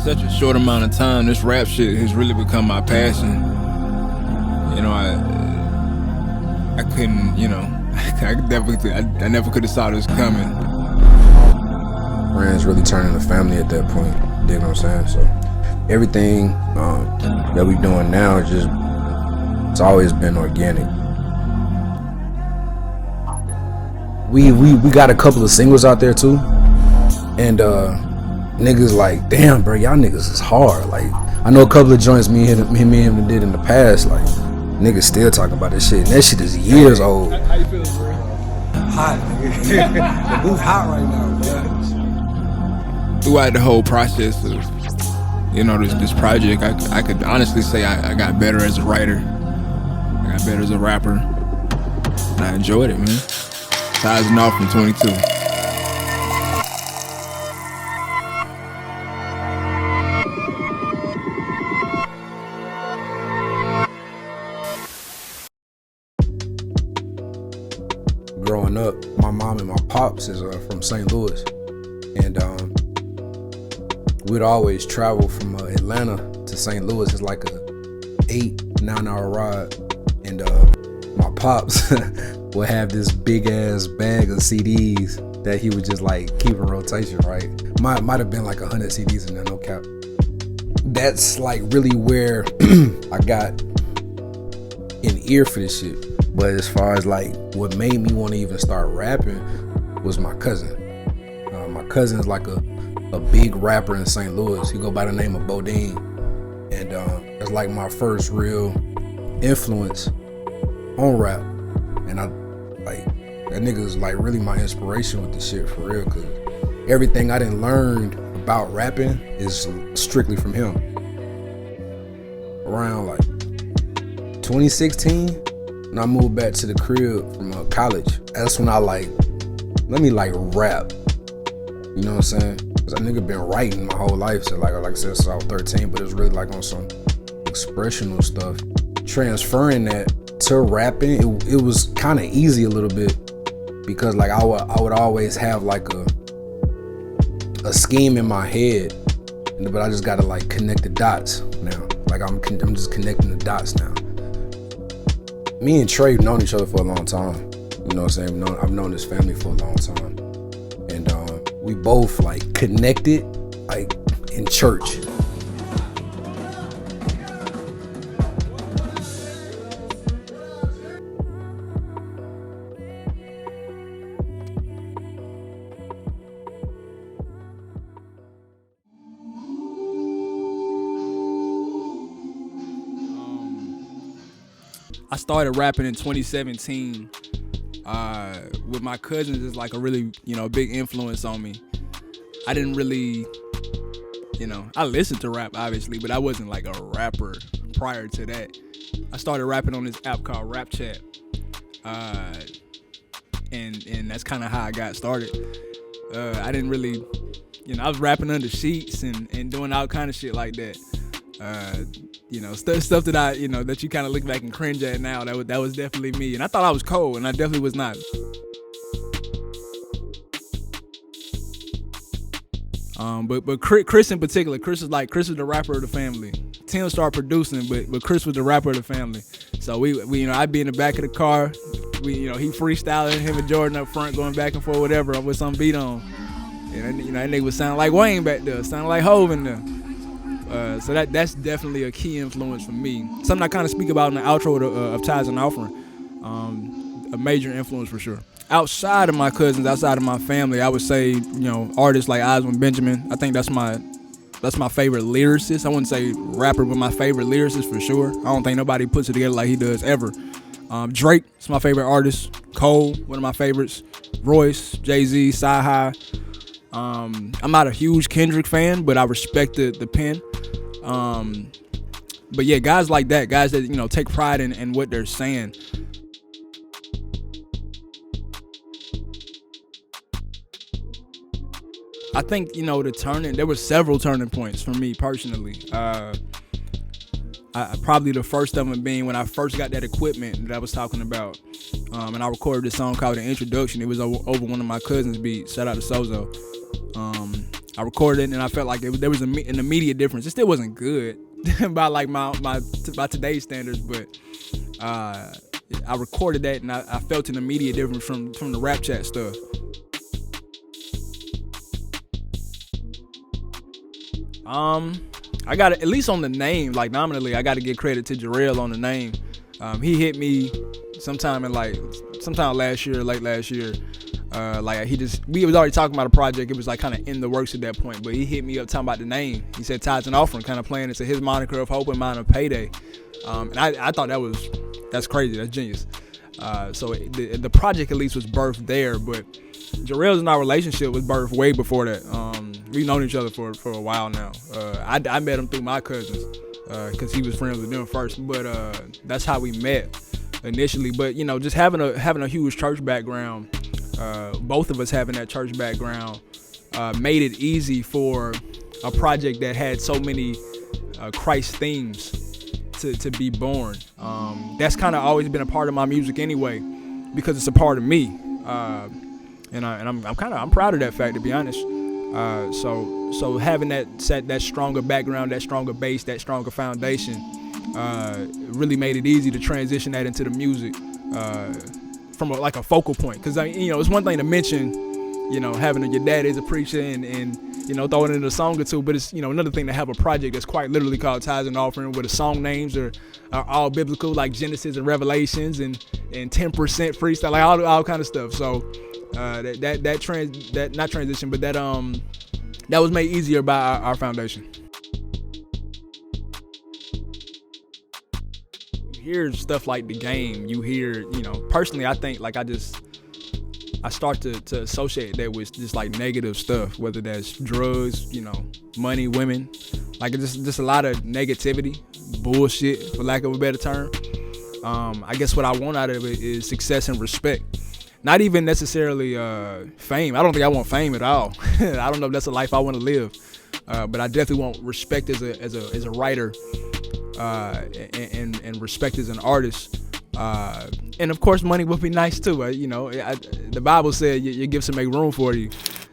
such a short amount of time, this rap shit has really become my passion. You know, I couldn't, you know, I never could have saw this coming. Friends really turning to family at that point. You dig what I'm saying? So everything that we doing now is just, it's always been organic. We got a couple of singles out there too, and niggas like, damn, bro, y'all niggas is hard. Like, I know a couple of joints me and him did in the past. Like, niggas still talking about this shit, and that shit is years old. How you feeling, bro? Hot, nigga. The booth hot right now, bro. Throughout the whole process of, you know, this project, I could honestly say I got better as a writer. I got better as a rapper. And I enjoyed it, man. Tithes and H.O.P.E from 22. Growing up, my mom and my pops is from St. Louis, and we'd always travel from Atlanta to St. Louis. It's like a 8-9 hour ride, and my pops would have this big ass bag of CDs that he would just like keep in rotation, right? Might have been like 100 CDs in there, no cap. That's like really where I got an ear for this shit. But as far as like what made me want to even start rapping was my cousin. My cousin is like a big rapper in St. Louis. He go by the name of Bodine, and it's like my first real influence on rap. And I like that nigga is like really my inspiration with this shit for real, cause everything I done learned about rapping is strictly from him. Around like 2016, when I moved back to the crib from college, that's when I like, let me like rap. You know what I'm saying? Cause that nigga been writing my whole life, so like I said, since I was 13, but it was really like on some expressional stuff. Transferring that to rapping, it was kind of easy a little bit, because like I would always have like a scheme in my head, but I just gotta like connect the dots now. Like I'm just connecting the dots now. Me and Trey have known each other for a long time. You know what I'm saying? I've known this family for a long time, and we both like connected like in church. I started rapping in 2017 with my cousins. Is like a really, you know, big influence on me. I didn't really, you know, I listened to rap obviously, but I wasn't like a rapper prior to that. I started rapping on this app called Rap Chat, and that's kind of how I got started. I didn't really, you know, I was rapping under sheets and doing all kind of shit like that. You know, stuff that I, you know, that you kind of look back and cringe at now. That was definitely me, and I thought I was cold, and I definitely was not. But Chris in particular, Chris is the rapper of the family. Tim started producing, but Chris was the rapper of the family. So we you know, I'd be in the back of the car, you know, he freestyling, him and Jordan up front going back and forth, whatever, with some beat on. And you know, that nigga would sound like Wayne back there, sound like Hov in there. So that's definitely a key influence for me. Something I kind of speak about in the outro of Tithes and H.O.P.E. A major influence for sure. Outside of my cousins, outside of my family, I would say, you know, artists like Oswin Benjamin. I think that's my favorite lyricist. I wouldn't say rapper, but my favorite lyricist for sure. I don't think nobody puts it together like he does ever. Drake is my favorite artist. Cole, one of my favorites. Royce, Jay-Z, Sci-Hi. I'm not a huge Kendrick fan, but I respect the pen. But yeah, guys like that, guys that, you know, take pride in what they're saying. I think, you know, there were several turning points for me personally. Probably the first of them being when I first got that equipment that I was talking about. And I recorded this song called The Introduction. It was over one of my cousin's beats. Shout out to Sozo. I recorded it, and I felt like there was an immediate difference. It still wasn't good by like by today's standards, but I recorded that, and I felt an immediate difference from the rap chat stuff. I got at least on the name, like nominally, I got to give credit to Jarrell on the name. He hit me sometime last year, late last year. We was already talking about a project. It was like kind of in the works at that point, but he hit me up talking about the name. He said Tithes and Offering, kind of playing into his moniker of Hope and mine of Payday. And I thought that's crazy. That's genius. So the project at least was birthed there, but Jarrell's and our relationship was birthed way before that. We've known each other for a while now. I met him through my cousins because he was friends with them first, but that's how we met initially. But just having a huge church background, both of us having that church background, made it easy for a project that had so many Christ themes to be born. That's kind of always been a part of my music anyway, because it's a part of me, and I'm proud of that fact, to be honest. So having that stronger background, that stronger base, that stronger foundation, really made it easy to transition that into the music from a focal point. Because it's one thing to mention, having your dad is a preacher and throwing in a song or two, but it's another thing to have a project that's quite literally called Tithes and Offering, where the song names are all biblical, like Genesis and Revelations, and 10% freestyle, like all kind of stuff. So that was made easier by our foundation. You hear stuff like The Game. You hear, personally, I think like I start to associate that with just like negative stuff, whether that's drugs, money, women, like just a lot of negativity, bullshit, for lack of a better term. I guess what I want out of it is success and respect. Not even necessarily fame. I don't think I want fame at all. I don't know if that's a life I want to live. But I definitely want respect as a writer, and respect as an artist. And of course, money would be nice too. The Bible said your gifts will make room for you.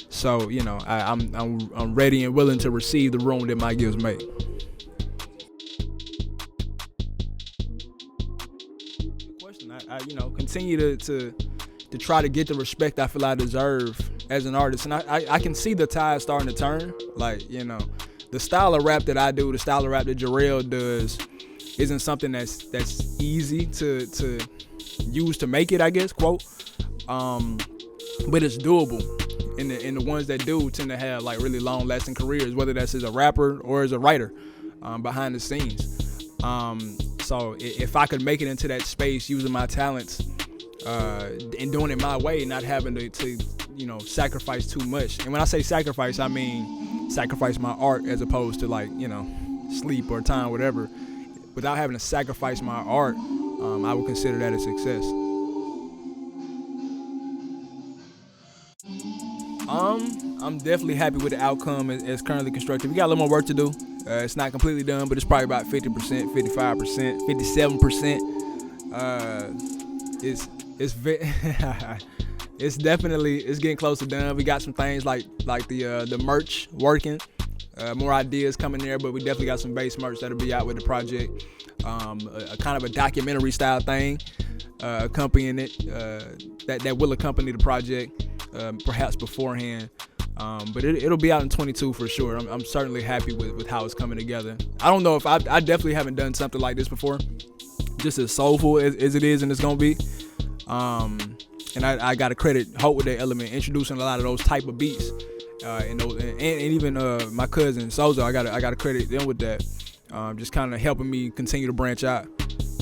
So I'm ready and willing to receive the room that my gifts make. Question. I continue to try to get the respect I feel I deserve as an artist, and I can see the tide starting to turn. Like the style of rap that I do, the style of rap that Jarrell does, isn't something that's easy to use to make it, I guess, quote. But it's doable, and the ones that do tend to have like really long lasting careers, whether that's as a rapper or as a writer, behind the scenes. So if I could make it into that space using my talents, and doing it my way, not having to sacrifice too much. And when I say sacrifice, I mean sacrifice my art as opposed to sleep or time, whatever. Without having to sacrifice my art, I would consider that a success. I'm definitely happy with the outcome as currently constructed. We got a little more work to do. It's not completely done, but it's probably about 50%, 55%, 57%. It's getting close to done. We got some things like the merch working, more ideas coming there, but we definitely got some base merch that'll be out with the project. A kind of a documentary style thing accompanying it, that will accompany the project, perhaps beforehand. But it'll be out in 2022 for sure. I'm certainly happy with how it's coming together. I don't know if I definitely haven't done something like this before, just as soulful as it is and it's gonna be. And I gotta credit H.O.P.E with that element, introducing a lot of those type of beats, and even my cousin Sozo. I gotta credit them with that, just kind of helping me continue to branch out,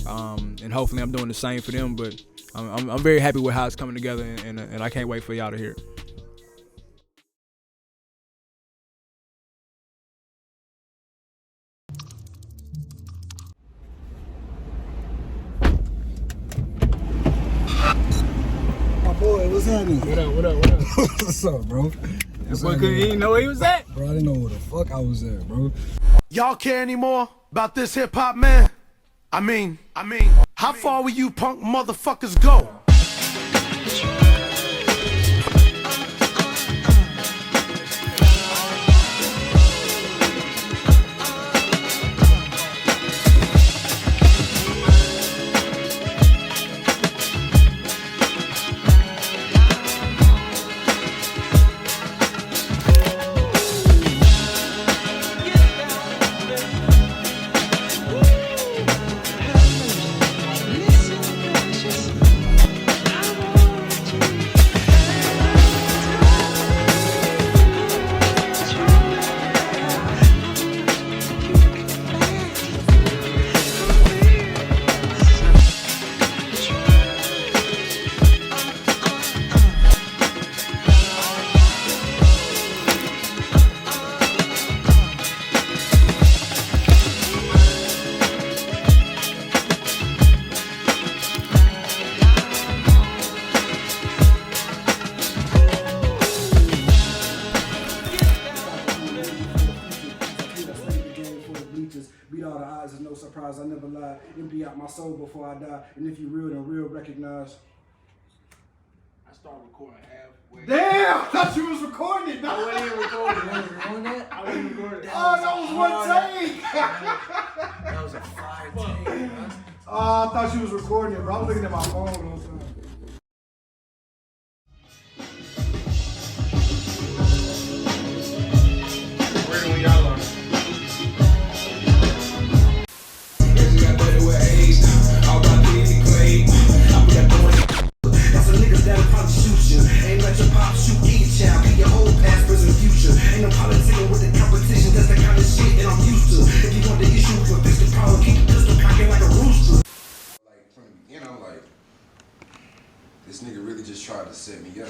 and hopefully I'm doing the same for them. But I'm very happy with how it's coming together, and I can't wait for y'all to hear it. Boy, what's happening? What up? What's up, bro? That boy couldn't even know where he was at. Bro, I didn't know where the fuck I was at, bro. Y'all care anymore about this hip hop, man? I mean, how far will you punk motherfuckers go? drop my soul before I die. And if you real, then real recognize. I started recording halfway. Damn! I thought you was recording it. I wasn't even recording. You wasn't recording that? I wasn't recording. Oh, that was one take! That was a fire take, man. Oh, I thought you was recording it, bro. I was looking at my phone the whole time. Ready when y'all are. Got some niggas that'll probably shoot you. Ain't let your pop shoot either child. Get your whole past, present, future. Ain't no politicking with the competition. That's the kind of shit that I'm used to. If you want the issue, but fix the problem, keep the pistol cocking like a rooster. Like from the beginning, I'm like, this nigga really just tried to set me up.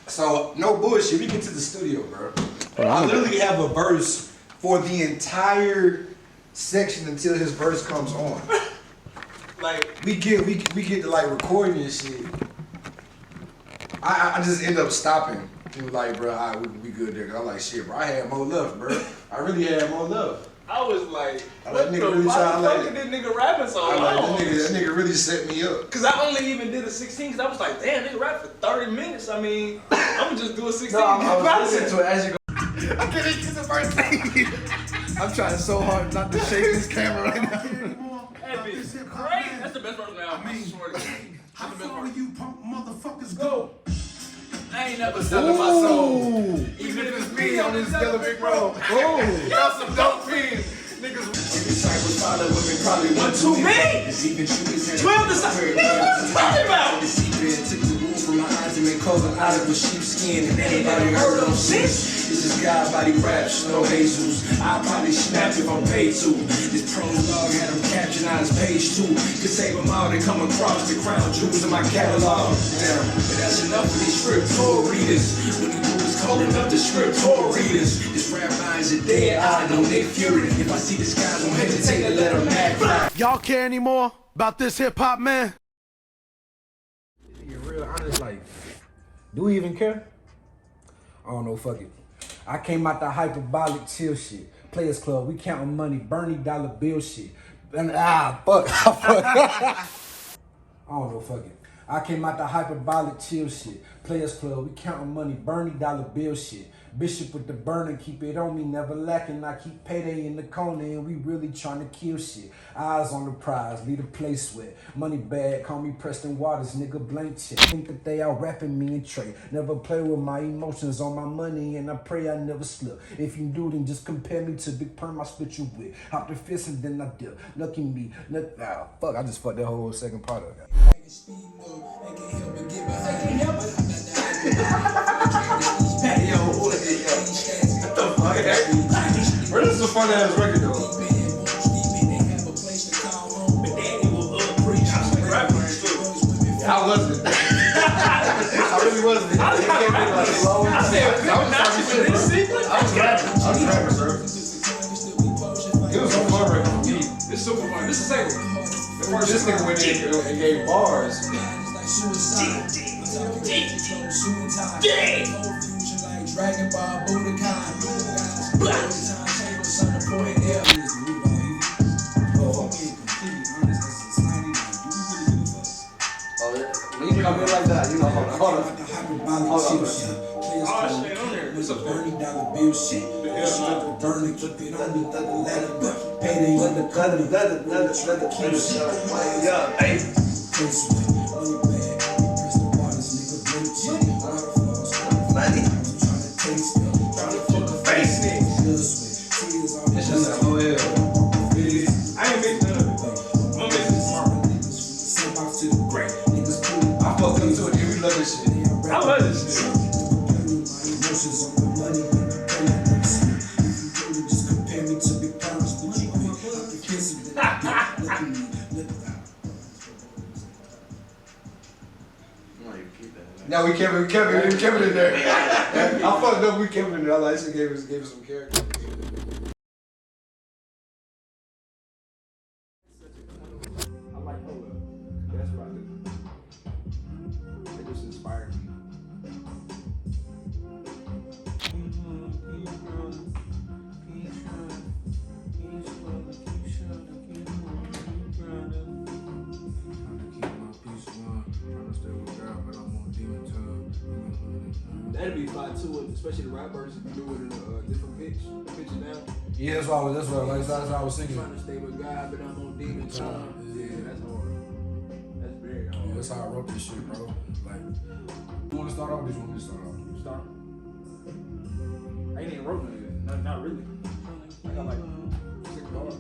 So no bullshit. We get to the studio, bro. I literally have a verse for the entire section until his verse comes on. Like we get to like recording and shit. I just end up stopping. He was like, bro, all right, we good there. I'm like, shit, bro, I had more love, bro. I really had more love. I was like, That what nigga the really tried, fuck like- is this nigga rapping so I long? like, that nigga really set me up. Cause I only even did a 16 cause I was like, damn, nigga rap for 30 minutes. I mean, I'm gonna just do a 16. No, I was listening to it as you go. I can't even get the first thing. I'm trying so hard not to shake this camera right now. That bitch is great. That's the best verse now. I swear to God. How far will you punk motherfuckers go? I ain't never selling my soul. Even if it's me on this yellow brick road. Oh, y'all some dope fiends. Niggas. Probably one too many. 12 to 7. Niggas, what you talking about? The secret took the wool from my eyes and made clothes out of a sheepskin. And anybody heard of this? This is God body raps, no Jesus. I'll probably snap if I'm paid to. This prologue had them captured on his page too. Could save them all, they come across the crown jewels in my catalog. Damn, but that's enough for these scriptural readers. When the group is calling up the scriptural readers. This rap lines are dead, I know they fury. If I see this guy, don't hesitate to let them mad fly. Y'all care anymore about this hip hop man? You're real honest, like, do we even care? I don't know, fuck it. I came out the hyperbolic chill shit. Players Club, we counting money, Bernie dollar bill shit. And fuck. I don't know, fuck it. I came out the hyperbolic chill shit. Players Club, we counting money, Bernie dollar bill shit. Bishop with the burner, keep it on me, never lacking. I keep payday in the corner and we really trying to kill shit. Eyes on the prize, leave the place wet. Money bag, call me Preston Waters, nigga blank check. Think that they out rapping me and Trey. Never play with my emotions on my money and I pray I never slip. If you do, then just compare me to Big Perm I split you with. Hop the fist and then I dip. Lucky me, fuck, I just fucked that whole second part of it. Bro, this is a fun ass record though. I wasn't. I really wasn't. I was rapping, bro. It was a fun record. It's super fun. This is the second one. The first this nigga went in and gave bars. Dragon Ball Budokai. When you come in like that, you know, hold on. It's a $30 bill shit. Burning, keep it on me, payday on the cut, keep shit. Yeah, hey. Money. It's just that low hell. I ain't mixing it up. I'm mixing smart. I fucked up to it, we love this shit. I love this shit. No, we kept it in there. I fucked up, we kept it in there. I like this, gave us some character. I like Hold Up. That's what I do. They just inspired me. That'd be fly too, especially the rap verse if you do it in a different pitch. Pitch it down. Yeah, that's what I was thinking. Trying to stay with God, but I'm on demon time. Yeah, that's hard. That's very hard. That's how I wrote this shit, bro. Like, you want to start off? Or you want me to start off? Start. I ain't even wrote none of it. Not really. I got like 6 bars.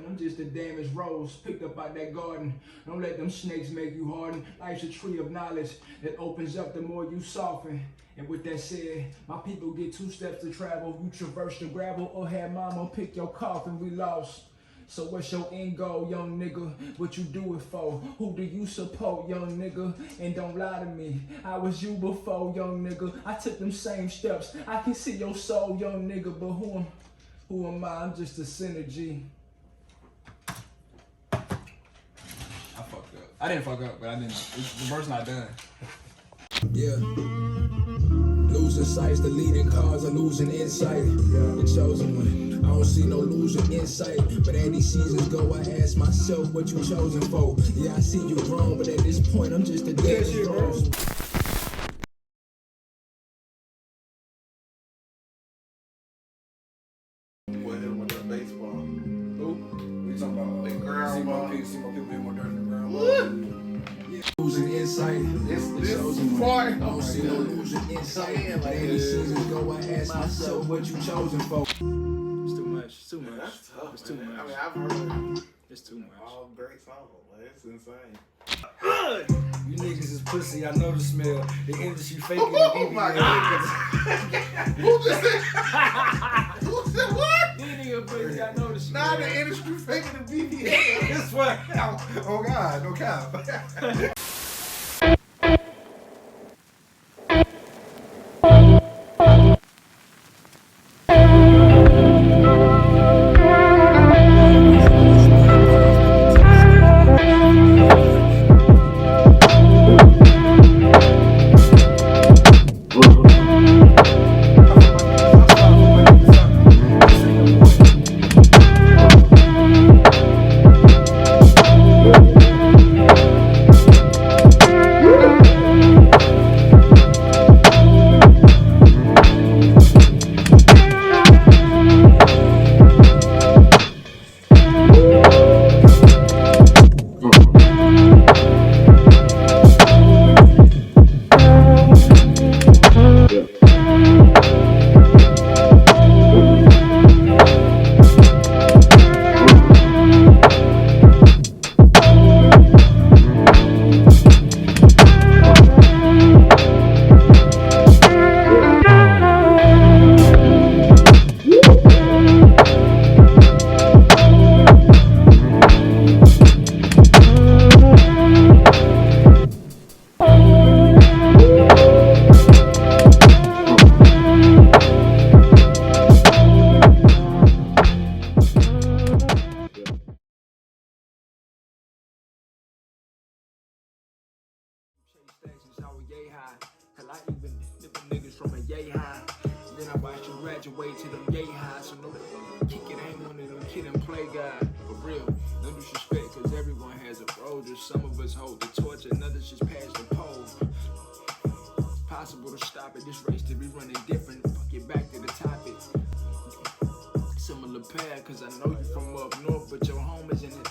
I'm just a damaged rose picked up out that garden. Don't let them snakes make you harden. Life's a tree of knowledge that opens up the more you soften. And with that said, my people get 2 steps to travel. You traverse the gravel or have mama pick your coffin. We lost. So what's your end goal, young nigga? What you do it for? Who do you support, young nigga? And don't lie to me, I was you before, young nigga. I took them same steps. I can see your soul, young nigga. But who am I? I'm just a synergy. I fucked up. I didn't fuck up, but I didn't. The verse not done. Yeah. Losing sights, the leading cause of losing insight. The chosen one. I don't see no losing insight. But as these seasons go, I ask myself what you chosen for. Yeah, I see you grown, but at this point, I'm just a dead rose. What hit with that baseball? Who? We talking about the ground ball. See more people hit more dirt in the ground. Losing insight. This part. I don't see no losing insight. But as these seasons go, I ask myself what you chosen for. It's too much. It's too much. That's tough. It's too man. much. I mean, I've heard It's too much. all great songs. Like, it's insane. You niggas is pussy, I know the smell. The industry faking Oh my God. Who just said? Who said what? These niggas pussy, I know this. Nah, the industry faking the BBA. This one. Oh God, no cap. Hell, I even different niggas from a yay high. Then I watched you graduate to them yay high. So no kick it ain't one of them kid and play guys. For real, no disrespect, cause everyone has a role. Just some of us hold the torch and others just pass the pole. It's possible to stop it. This race to be running different. Fuck it back to the topic. Similar path, cause I know you from up north, but your home is in it.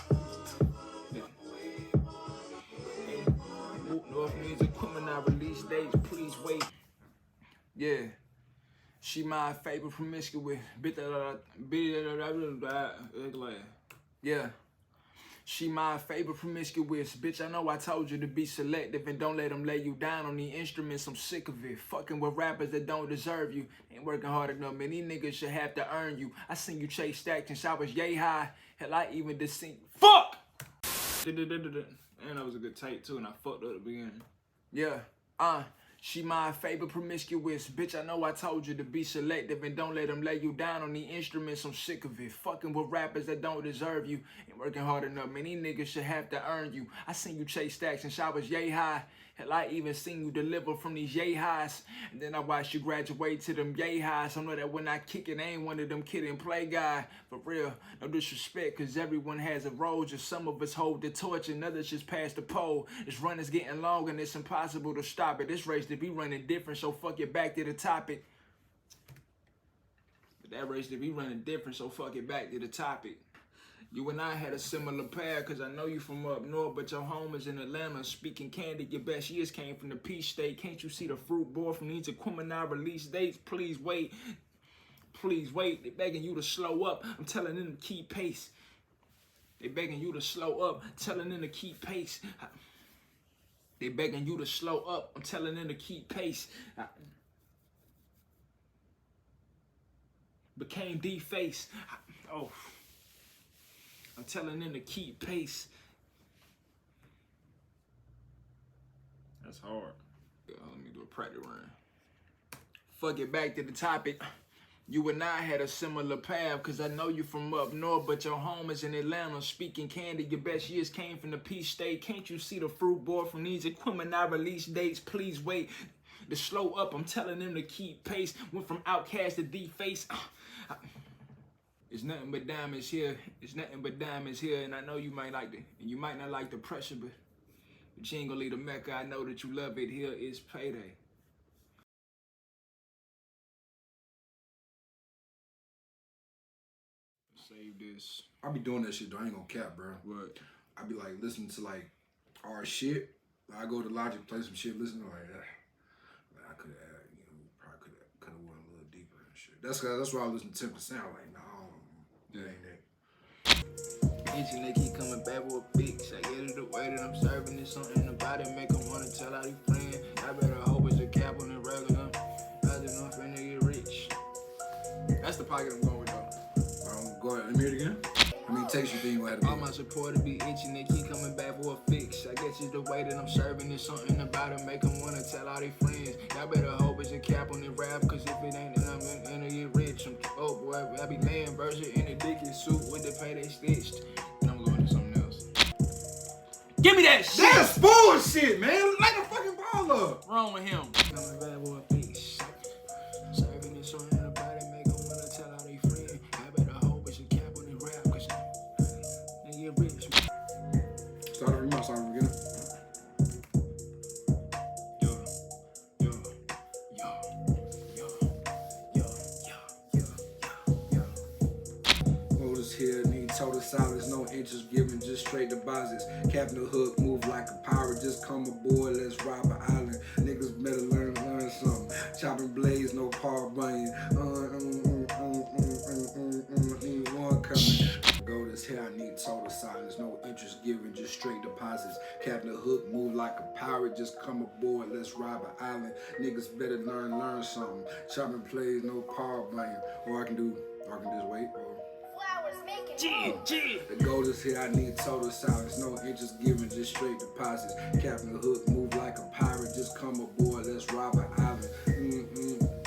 North music, criminal release dates, please wait. Yeah, she my favorite promiscuous. Yeah, she my favorite promiscuous. Bitch, I know I told you to be selective and don't let them lay you down on the instruments. I'm sick of it. Fucking with rappers that don't deserve you. Ain't working hard enough, man. These niggas should have to earn you. I seen you chase stacks since I was yay high. Hell, I even just seen. Fuck! And that was a good tape too, and I fucked up at the beginning. Yeah, she my favorite promiscuous. Bitch, I know I told you to be selective and don't let them lay you down on the instruments. I'm sick of it. Fucking with rappers that don't deserve you. Ain't working hard enough, man. These niggas should have to earn you. I seen you chase stacks since I was yay high. Hell, I even seen you deliver from these yay highs. And then I watched you graduate to them yay highs. I know that when I kick it, I ain't one of them kid and play guy. For real, no disrespect, cause everyone has a role. Just some of us hold the torch and others just pass the pole. This run is getting long and it's impossible to stop it. This race to be running different, so fuck it, back to the topic. But that race to be running different, so fuck it, back to the topic. You and I had a similar path, cause I know you from up north, but your home is in Atlanta. Speaking candid, your best years came from the Peach State. Can't you see the fruit bore from these Aquemini release dates? Please wait. Please wait. They begging you to slow up. I'm telling them to keep pace. They begging you to slow up. Telling them to keep pace. They begging you to slow up. I'm telling them to keep pace. Became defaced. Oh. I'm telling them to keep pace. That's hard. Let me do a practice run. Fuck it, back to the topic. You and I had a similar path, cause I know you from up north, but your home is in Atlanta. Speaking candid, your best years came from the Peach State. Can't you see the fruit bore from these Aquemini release dates? Please wait. To slow up, I'm telling them to keep pace. Went from outcast to deface. It's nothing but diamonds here. It's nothing but diamonds here. And I know you might like it. And you might not like the pressure, but you ain't gonna leave the Mecca. I know that you love it. Here is payday. Save this. I be doing that shit though. I ain't gonna cap, bro. What? I be like listening to like our shit. I go to Logic, play some shit, listen to like that. Like, I could have, you know, probably could have went a little deeper and shit. That's why I listen to 10%. Like, no, that ain't that. Itching, they keep coming back with a fix. I get it the way that I'm serving it. Something about it make them wanna tell all these friends. I better hope it's a cap on the regular. Rather than finna get rich. That's the pocket I'm going with though. Go ahead, let me hear it again. I mean, text you thing, you have to all my supporters be itching, they keep coming back for a fix. I guess it's the way that I'm serving it. Something about it make them wanna tell all their friends. Y'all better hope it's a cap on the rap, cause if it ain't, then I'm gonna get rich. Oh boy, I be laying version in a dicky suit with the payday stitched. And I'm going to something else. Give me that shit! That's bullshit, man. Like a fucking baller. What's wrong with him? Coming back for a fix. Serving it, something about it make them wanna tell all their friends. I better hope it's a cap on the rap, cause they get rich. Start every month, start every beginning. Here, need total silence, no interest given, just straight deposits. Captain the hook, move like a pirate, just come aboard, let's rob an island. Niggas better learn something. Chopping blades, no Paul Bunyan. Need one coming. Go this here, I need total silence, no interest given, just straight deposits. Captain the hook, move like a pirate, just come aboard, let's rob an island. Niggas better learn something. Chopping plays, no Paul Bunyan. Or I can just wait. The goal is here, I need total silence, no interest given, just straight deposits. Captain the hook, move like a pirate, just come aboard, let's rob an island.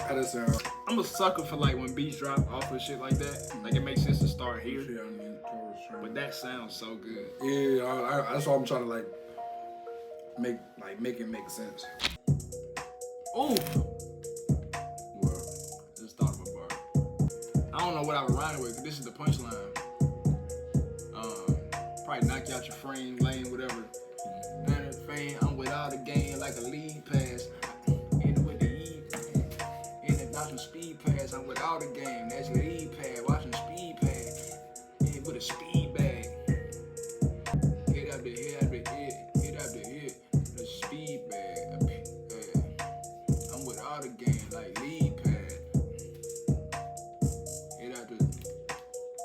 How does that sound? I'm a sucker for like when beats drop off of shit like that. Like it makes sense to start here. Yeah, I need total silence. But that sounds so good. Yeah, that's why I'm trying to make it make sense. Ooh. Just thought of a bar. I don't know what I would rhyme it with, because this is the punchline. Probably knock you out your frame, lane, whatever. Fame, I'm without a game like a lead pass. In with the E pass. In the watching speed pass, I'm without a game. That's lead pad, watching speed pad. In with a speed bag. Hit after hit after hit after hit. The speed bag. I'm without a game like lead pad. Hit after.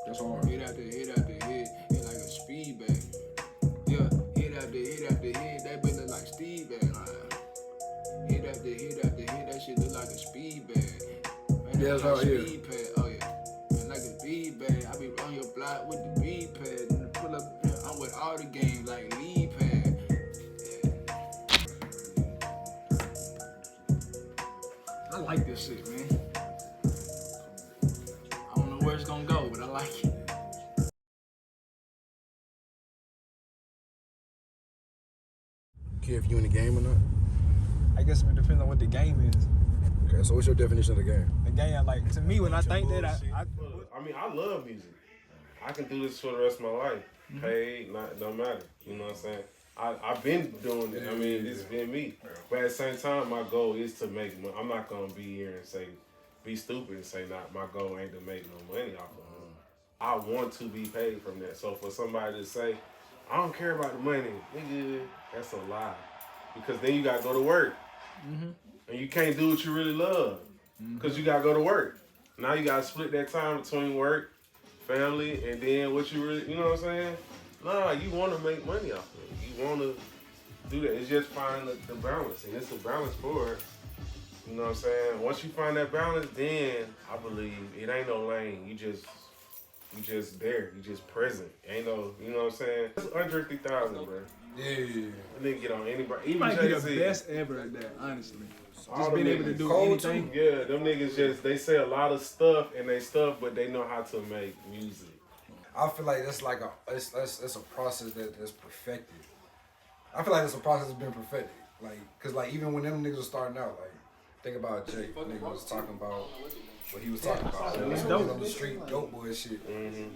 That's hard. Hit after hit after hit. Like a speed bag. Yeah, hit after hit after hit, that bitch look like speed bag. Hit after hit after hit, that shit look like a speed bag. Man, yeah, that's like how it speed pad. Oh yeah, man, like a speed bag. I be on your block with the bead pad, and pull up. I'm with all the games like lead pad. Yeah. I like this shit, man. I don't know where it's gonna go, but I like it. care if you in the game or not? I guess it depends on what the game is. Okay, so what's your definition of the game? The game, like, to me, when I think that, I mean, I love music. I can do this for the rest of my life. Paid, not don't matter. You know what I'm saying? I've been doing it. I mean, it's been me. But at the same time, my goal is to make money. I'm not gonna be here and say, be stupid and say, not my goal ain't to make no money off of it. I want to be paid from that. So for somebody to say, I don't care about the money, nigga, that's a lie. Because then you gotta go to work. And you can't do what you really love. Because you gotta go to work. Now you gotta split that time between work, family, and then what you really, you know what I'm saying? Nah, you want to make money off of it. You want to do that. It's just finding the balance, and it's a balance for it. You know what I'm saying? Once you find that balance, then I believe it ain't no lane. You just there. You just present. Ain't no, you know what I'm saying? It's under 50,000, bro. Yeah. Nigga get on anybody. he Even might be the Jay-Z. best ever at that, honestly. All Just them being able to niggas. do Cold anything. Yeah, them niggas they say a lot of stuff and they stuff, but they know how to make music. I feel like that's like that's a process that's perfected. I feel like it's a process that's been perfected. Like, cause like even when them niggas was starting out, like think about Jake. Nigga was talking about what he was talking about. He was on the street, dope boy shit.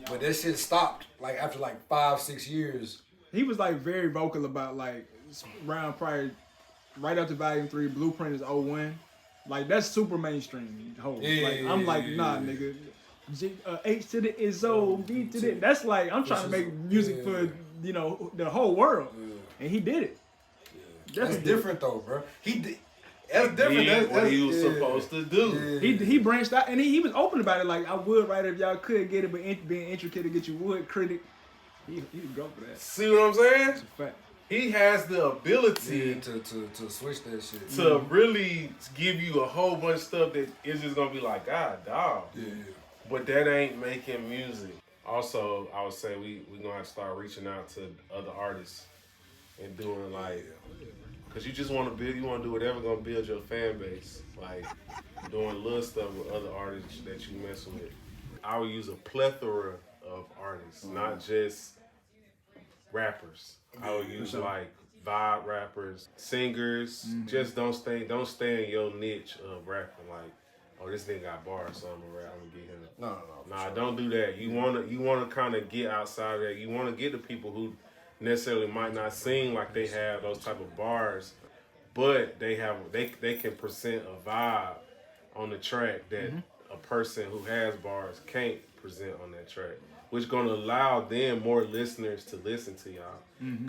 But that shit stopped like after like 5-6 years. He was like very vocal about like round prior, right after Volume 3, Blueprint is 01. Like that's super mainstream. Like I'm like, nah, nigga. H to the is O, B to the. That's like I'm trying to make music for the whole world, and he did it. That's different though, bro. He did. That's different. That's what he was supposed to do. He branched out, and he was open about it. Like I would write it if y'all could get it, but being intricate to get you would critic. He would go for that. See what I'm saying? It's a fact. He has the ability to switch that shit. to really give you a whole bunch of stuff that is just gonna be like, God, dog. Yeah. But that ain't making music. Also, I would say we gonna have to start reaching out to other artists and doing like, cause you just want to build, you want to do whatever gonna build your fan base. Like doing little stuff with other artists that you mess with. I would use a plethora of artists, not just rappers. I would use like vibe rappers, singers. Just don't stay in your niche of rapping. Like, oh, this nigga got bars, so I'm gonna rap. I'm gonna get him. No. Nah, sure. Don't do that. You wanna kind of get outside of that. You wanna get the people who necessarily might not sing like they have those type of bars, but they can present a vibe on the track that a person who has bars can't present on that track, which gonna allow them more listeners to listen to y'all.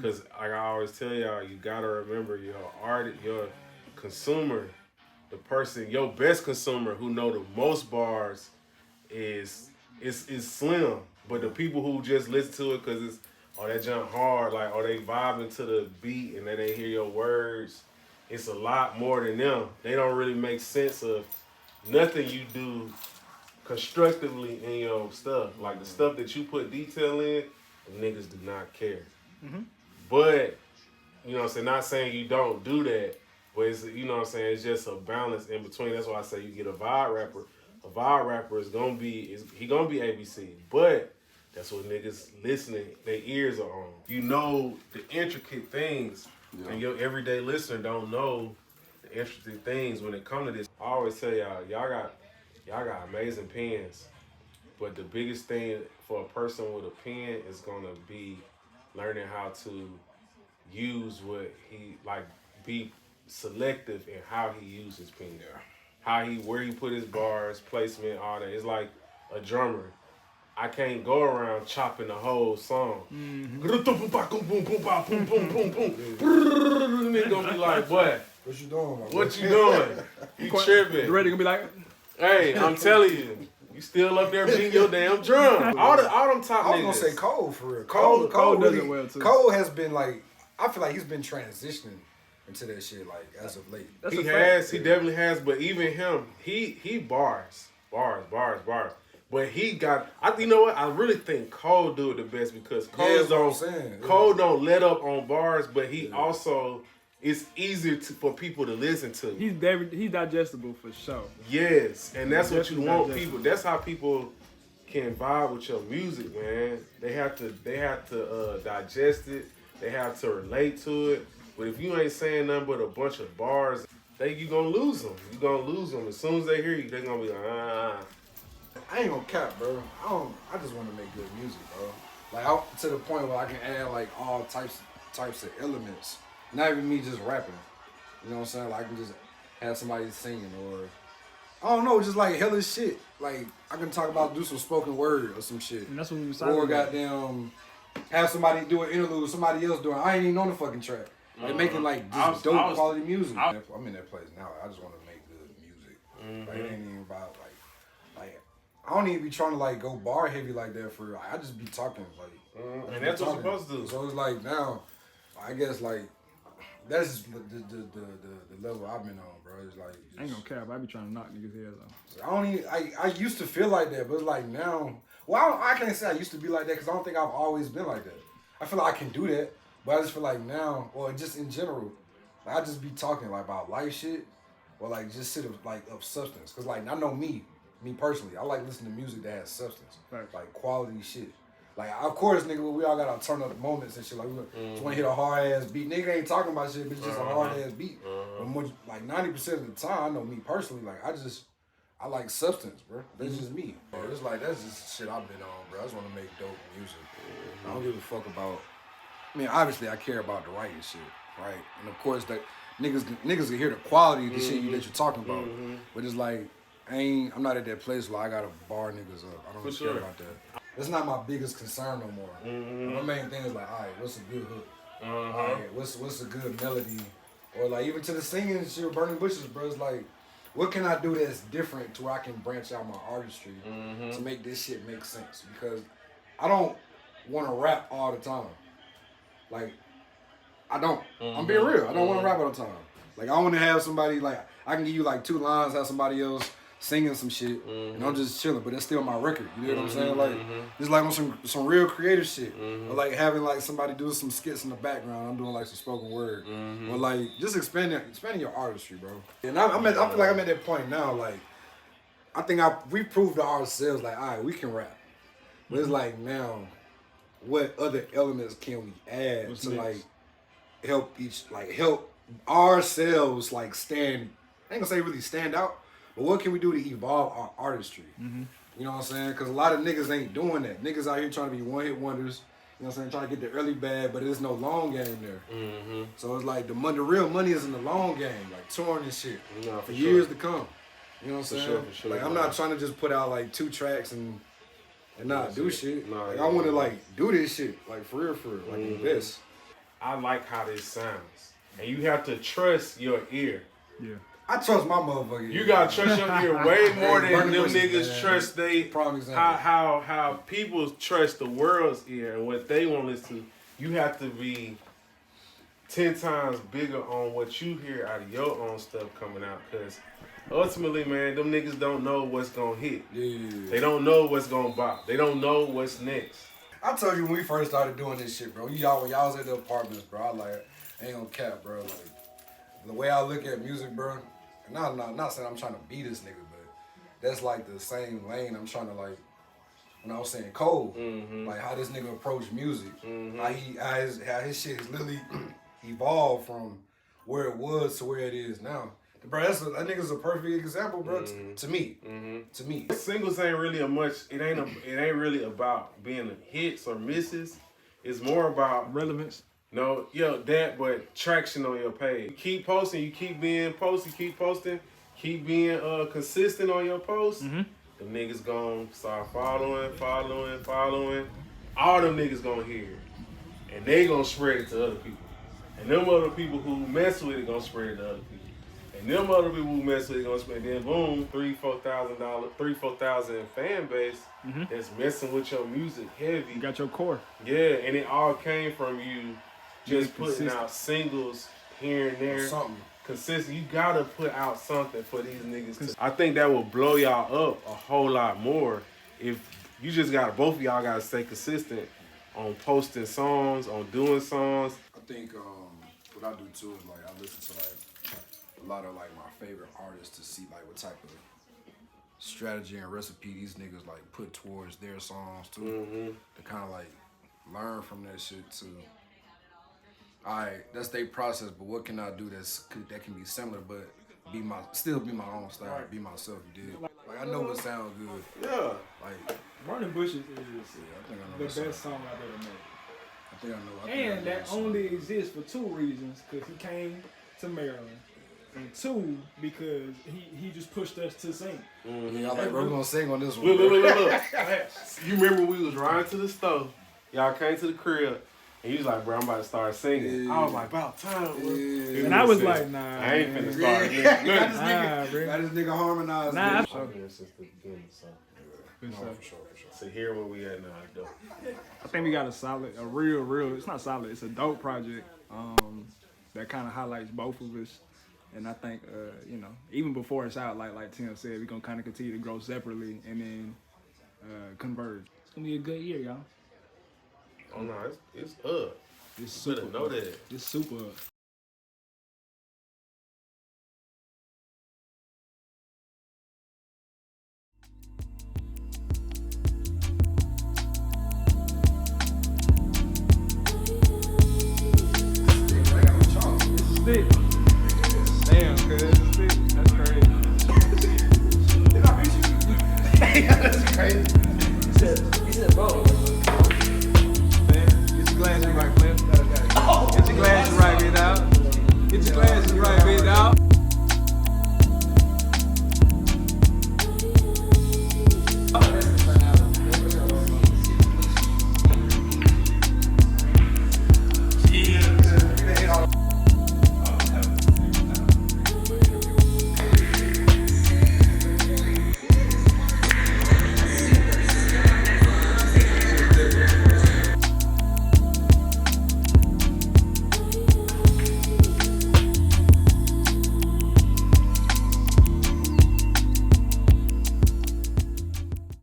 Cause like I always tell y'all, you gotta remember your consumer, the person, your best consumer who know the most bars is slim. But the people who just listen to it cause it's that jump hard, like they vibing to the beat and then they hear your words, it's a lot more than them. They don't really make sense of nothing you do constructively in your stuff. Like the stuff that you put detail in, the niggas do not care. But, you know what I'm saying, not saying you don't do that, but it's, you know what I'm saying, it's just a balance in between. That's why I say you get a vibe rapper. A vibe rapper is gonna be ABC. But that's what niggas listening, their ears are on. You know the intricate things, and your everyday listener don't know the intricate things when it comes to this. I always tell y'all got amazing pens, but the biggest thing for a person with a pen is gonna be learning how to use what he like, be selective in how he uses his pen. Where he put his bars, placement, all that. It's like a drummer. I can't go around chopping the whole song. Nigga gonna be like, what? What you doing, man? What you doing? You tripping. Ready gonna be like, hey, I'm telling you, you still up there beating your damn drum. All them top niggas. I was gonna say Cole for real. Cole does really, it well too. Cole has been like, I feel like he's been transitioning into that shit like as of late. He definitely has, but even him, he bars. But he got, you know what? I really think Cole do it the best because Cole don't let up on bars, but he also, it's easier for people to listen to. He's digestible for sure. Yes, and that's what you want people. That's how people can vibe with your music, man. They have to digest it. They have to relate to it. But if you ain't saying nothing but a bunch of bars, you gonna lose them. You gonna lose them. As soon as they hear you, they gonna be like, I ain't gonna cap, bro. I just want to make good music, bro. Like to the point where I can add like all types of elements. Not even me just rapping. You know what I'm saying? Like I can just have somebody singing or I don't know, just like hella shit. Like I can talk about do some spoken word or some shit. And that's what we was Or goddamn have somebody do an interlude, somebody else doing. I ain't even on the fucking track. Like making like just dope quality music. I'm in that place now. I just want to make good music. Like it ain't even about like I don't even be trying to like go bar heavy like that for real. I just be talking like and that's what you're supposed to do. So it's like now, I guess like that's the level I've been on, bro. It's like I ain't gonna cap. I be trying to knock niggas' heads off. I don't even. I used to feel like that, but it's like now. Well, I can't say I used to be like that because I don't think I've always been like that. I feel like I can do that, but I just feel like now, or just in general, like I just be talking like about life shit, or like just shit of substance. Cause like I know me personally, I like listening to music that has substance, like quality shit. Like of course, nigga, we all got our turn up moments and shit. Like we just want to hit a hard ass beat. Nigga ain't talking about shit, but it's just a hard ass beat. But more, like 90% of the time, I know me personally, like I like substance, bro. That's just me. Bro. It's like that's just shit I've been on, bro. I just want to make dope music. I don't give a fuck about. I mean, obviously I care about the writing shit, right? And of course that niggas can hear the quality of the shit that you're talking about. But it's like I'm not at that place where I gotta bar niggas up. I don't really care about that. That's not my biggest concern no more. My main thing is like, all right, what's a good hook? All right, what's a good melody? Or like even to the singing shit with Burning Bushes, bro. It's like, what can I do that's different to where I can branch out my artistry to make this shit make sense? Because I don't want to rap all the time. Like, I don't. I'm being real. I don't want to rap all the time. Like, I want to have somebody, like, I can give you like 2 lines, have somebody else singing some shit, and I'm just chilling, but that's still my record. You know what I'm saying? Like, just like on some real creative shit. Or like having like somebody do some skits in the background. I'm doing like some spoken word. Or like just expanding your artistry, bro. And I feel like I'm at that point now. Like, I think we proved to ourselves like, all right, we can rap. But it's like now, what other elements can we add to like help ourselves like stand? I ain't gonna say really stand out. But what can we do to evolve our artistry? You know what I'm saying? Because a lot of niggas ain't doing that. Niggas out here trying to be one-hit wonders. You know what I'm saying? Trying to get the early bag, but there's no long game there. So it's like the real money is in the long game, like touring and shit for years to come. You know what I'm saying? For sure, like I'm not trying to just put out like 2 tracks and not do shit. Like I want to like do this shit, like for real, like invest. I like how this sounds, and you have to trust your ear. Yeah. I trust my motherfucker. You gotta trust your ear way more than them niggas trust how people trust the world's ear and what they want to listen to. You have to be 10 times bigger on what you hear out of your own stuff coming out, because ultimately, man, them niggas don't know what's gonna hit. Yeah. They don't know what's gonna bop. They don't know what's next. I told you when we first started doing this shit, bro. When y'all was at the apartments, bro. I like ain't gonna cap, bro. Like the way I look at music, bro. Not saying I'm trying to be this nigga, but that's like the same lane I'm trying to like. When I was saying Cole, like how this nigga approached music, how his shit has literally evolved from where it was to where it is now. Bro, that nigga's a perfect example, bro. To me. Singles ain't really it ain't really about being hits or misses. It's more about relevance. No, but traction on your page. You keep posting, you keep being posted, keep posting, keep being consistent on your posts. The niggas gonna start following. All them niggas gonna hear it. And they gonna spread it to other people. And them other people who mess with it gonna spread it to other people. And them other people who mess with it gonna spread it. Then boom, $3,000-4,000 fan base that's messing with your music heavy. You got your core. Yeah, and it all came from you just putting out singles here and there. Something. Consistent. You gotta put out something for these niggas. I think that will blow y'all up a whole lot more if you just both of y'all gotta stay consistent on posting songs, on doing songs. I think what I do too is like I listen to like a lot of like my favorite artists to see like what type of strategy and recipe these niggas like put towards their songs too. To kind of like learn from that shit too. alright, that's their process, but what can I do that can be similar, but still be my own style, Right. be myself, you did. Like I know what sounds good. Yeah. Like Burning Bushes is I think I know the what best song I've ever made. I think I know. I think I And know that what song. only exists for two reasons, because he came to Maryland, and two, because he just pushed us to sing. Yeah, like bro, we gonna sing on this one. Look. You remember we was riding to the store. Y'all came to the crib. And he was like, bro, I'm about to start singing. Yeah. I was like, about time, bro. Yeah. And I was like, nah, I ain't man. finna start. Got this nigga harmonized. Nah, I've been since the beginning, so. No, for sure. So here where we at now, though. I think we got a real, it's not solid, it's a dope project that kind of highlights both of us. And I think, even before it's out, like Tim said, we're going to kind of continue to grow separately and then converge. It's going to be a good year, y'all. Oh, no, it's up. It's You better super know up. that. It's super up.